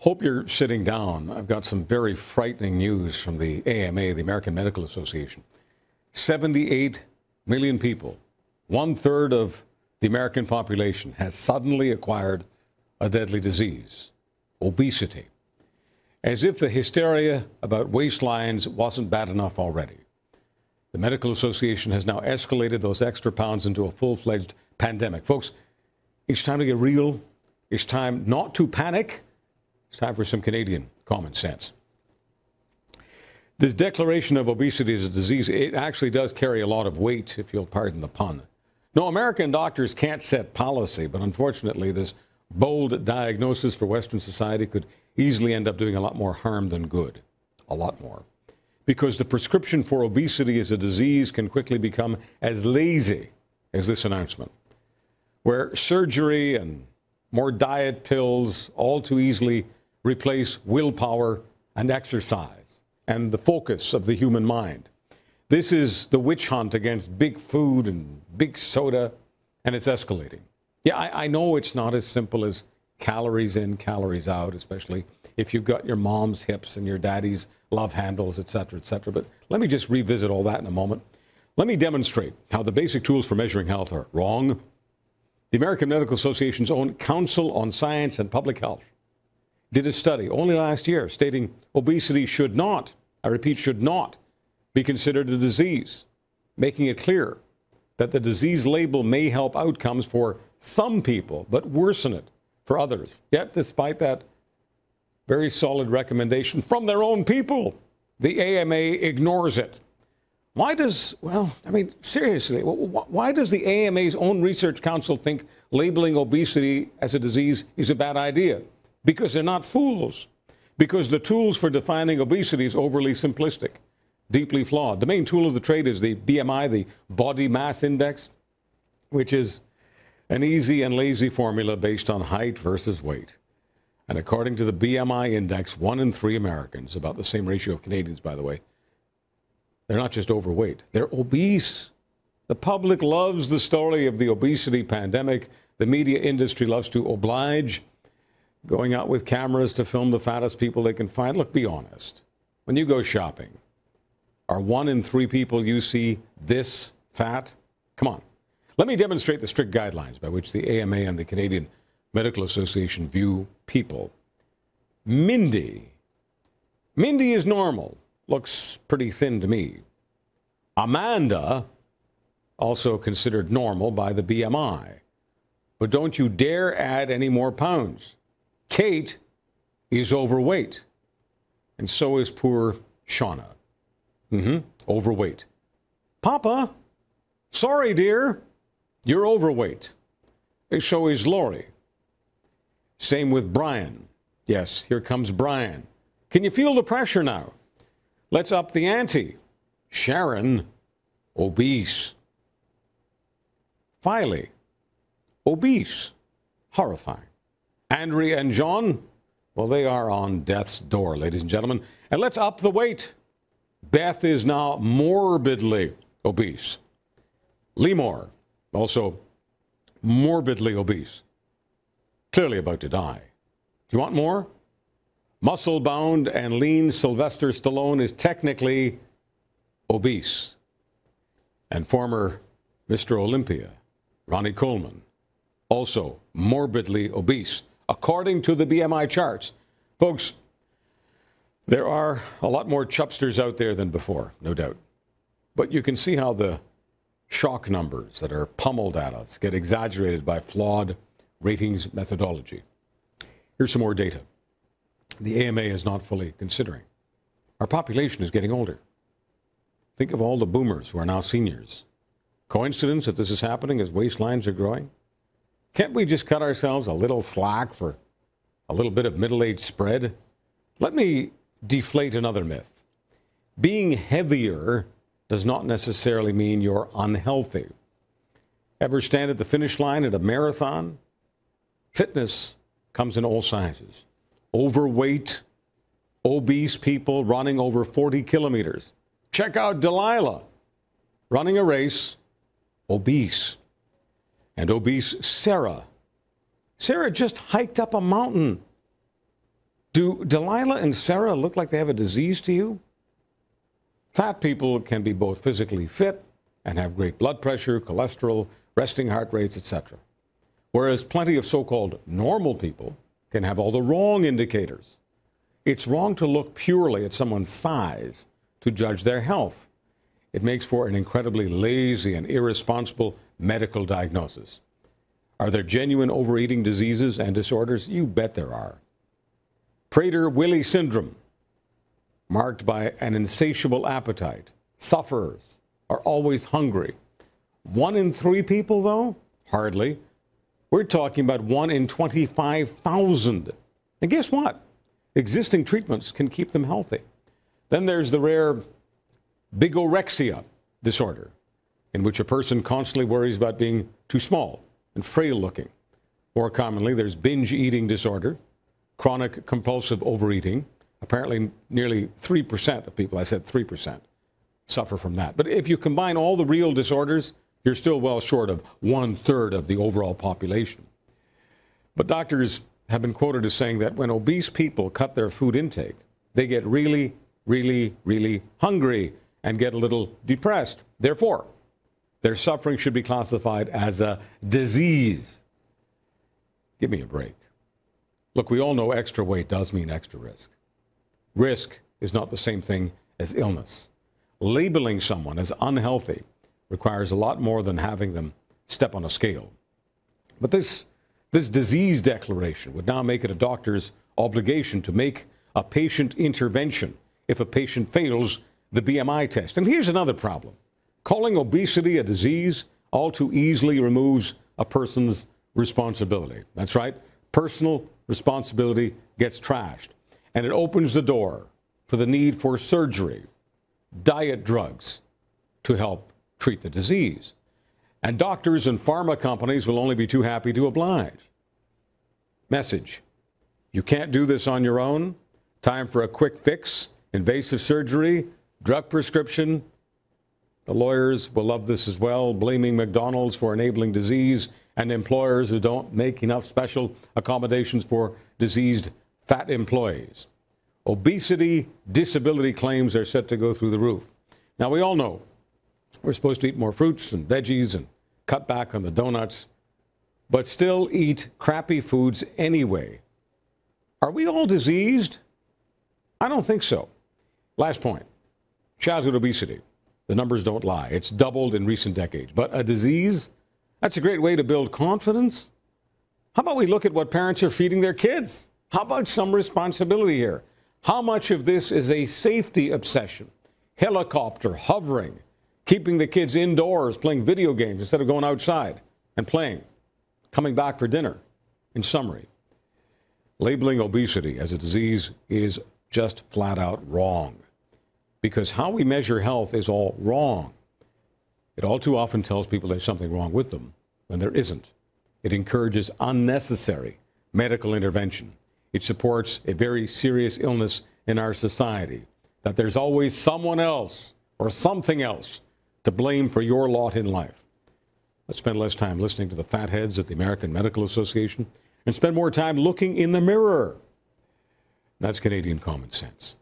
Hope you're sitting down. I've got some very frightening news from the AMA, the American Medical Association. 78 million people, 1/3 of the American population, has suddenly acquired a deadly disease, obesity. As if the hysteria about waistlines wasn't bad enough already. The Medical Association has now escalated those extra pounds into a full-fledged pandemic. Folks, it's time to get real. It's time not to panic. It's time for some Canadian common sense. This declaration of obesity as a disease, it actually does carry a lot of weight, if you'll pardon the pun. No, American doctors can't set policy, but unfortunately, this bold diagnosis for Western society could easily end up doing a lot more harm than good. A lot more. Because the prescription for obesity as a disease can quickly become as lazy as this announcement, where surgery and more diet pills all too easily replace willpower and exercise and the focus of the human mind. This is the witch hunt against big food and big soda, and it's escalating. Yeah, I know it's not as simple as calories in, calories out, especially if you've got your mom's hips and your daddy's love handles, et cetera, but let me just revisit all that in a moment. Let me demonstrate how the basic tools for measuring health are wrong. The American Medical Association's own Council on Science and Public Health did a study only last year stating obesity should not, I repeat, should not be considered a disease, making it clear that the disease label may help outcomes for some people, but worsen it for others. Yet, despite that very solid recommendation from their own people, the AMA ignores it. Why does, well, I mean, seriously, why does the AMA's own research council think labeling obesity as a disease is a bad idea? Because they're not fools. Because the tools for defining obesity is overly simplistic, deeply flawed. The main tool of the trade is the BMI, the body mass index, which is an easy and lazy formula based on height versus weight. And according to the BMI index, 1 in 3 Americans, about the same ratio of Canadians, by the way, they're not just overweight, they're obese. The public loves the story of the obesity pandemic. The media industry loves to oblige, going out with cameras to film the fattest people they can find. Look, be honest. When you go shopping, are 1 in 3 people you see this fat? Come on. Let me demonstrate the strict guidelines by which the AMA and the Canadian Medical Association view people. Mindy is normal. Looks pretty thin to me. Amanda, also considered normal by the BMI. But don't you dare add any more pounds. Kate is overweight. And so is poor Shauna. Overweight. Papa, sorry, dear, you're overweight. And so is Lori. Same with Brian. Yes, here comes Brian. Can you feel the pressure now? Let's up the ante. Sharon, obese. Filey, obese. Horrifying. Andrea and John, well, they are on death's door, ladies and gentlemen. And let's up the weight. Beth is now morbidly obese. Lemore, also morbidly obese. Clearly about to die. Do you want more? Muscle-bound and lean Sylvester Stallone is technically obese. And former Mr. Olympia, Ronnie Coleman, also morbidly obese, according to the BMI charts. Folks, there are a lot more chupsters out there than before, no doubt. But you can see how the shock numbers that are pummeled at us get exaggerated by flawed ratings methodology. Here's some more data the AMA is not fully considering. Our population is getting older. Think of all the boomers who are now seniors. Coincidence that this is happening as waistlines are growing? Can't we just cut ourselves a little slack for a little bit of middle-aged spread? Let me deflate another myth. Being heavier does not necessarily mean you're unhealthy. Ever stand at the finish line at a marathon? Fitness comes in all sizes. Overweight, obese people running over 40 kilometers. Check out Delilah, running a race, obese. And obese Sarah. Sarah just hiked up a mountain. Do Delilah and Sarah look like they have a disease to you? Fat people can be both physically fit and have great blood pressure, cholesterol, resting heart rates, etc. Whereas plenty of so-called normal people can have all the wrong indicators. It's wrong to look purely at someone's size to judge their health. It makes for an incredibly lazy and irresponsible medical diagnosis. Are there genuine overeating diseases and disorders? You bet there are. Prader-Willi syndrome, marked by an insatiable appetite. Sufferers are always hungry. 1 in 3 people, though? Hardly. We're talking about 1 in 25,000. And guess what? Existing treatments can keep them healthy. Then there's the rare bigorexia disorder, in which a person constantly worries about being too small and frail looking. More commonly, there's binge eating disorder, chronic compulsive overeating. Apparently, nearly 3% of people, I said 3%, suffer from that. But if you combine all the real disorders, you're still well short of 1/3 of the overall population. But doctors have been quoted as saying that when obese people cut their food intake, they get really, really, really hungry and get a little depressed. Therefore, their suffering should be classified as a disease. Give me a break. Look, we all know extra weight does mean extra risk. Risk is not the same thing as illness. Labeling someone as unhealthy requires a lot more than having them step on a scale. But this disease declaration would now make it a doctor's obligation to make a patient intervention if a patient fails the BMI test. And here's another problem. Calling obesity a disease all too easily removes a person's responsibility. That's right. Personal responsibility gets trashed. And it opens the door for the need for surgery, diet drugs to help treat the disease. And doctors and pharma companies will only be too happy to oblige. Message: you can't do this on your own. Time for a quick fix, invasive surgery, drug prescription. The lawyers will love this as well, blaming McDonald's for enabling disease and employers who don't make enough special accommodations for diseased fat employees. Obesity disability claims are set to go through the roof. Now, we all know we're supposed to eat more fruits and veggies and cut back on the donuts, but still eat crappy foods anyway. Are we all diseased? I don't think so. Last point, childhood obesity. The numbers don't lie. It's doubled in recent decades. But a disease? That's a great way to build confidence. How about we look at what parents are feeding their kids? How about some responsibility here? How much of this is a safety obsession? Helicopter, hovering, keeping the kids indoors, playing video games instead of going outside and playing, coming back for dinner. In summary, labeling obesity as a disease is just flat out wrong, because how we measure health is all wrong. It all too often tells people there's something wrong with them when there isn't. It encourages unnecessary medical intervention. It supports a very serious illness in our society, that there's always someone else or something else to blame for your lot in life. Let's spend less time listening to the fatheads at the American Medical Association and spend more time looking in the mirror. That's Canadian common sense.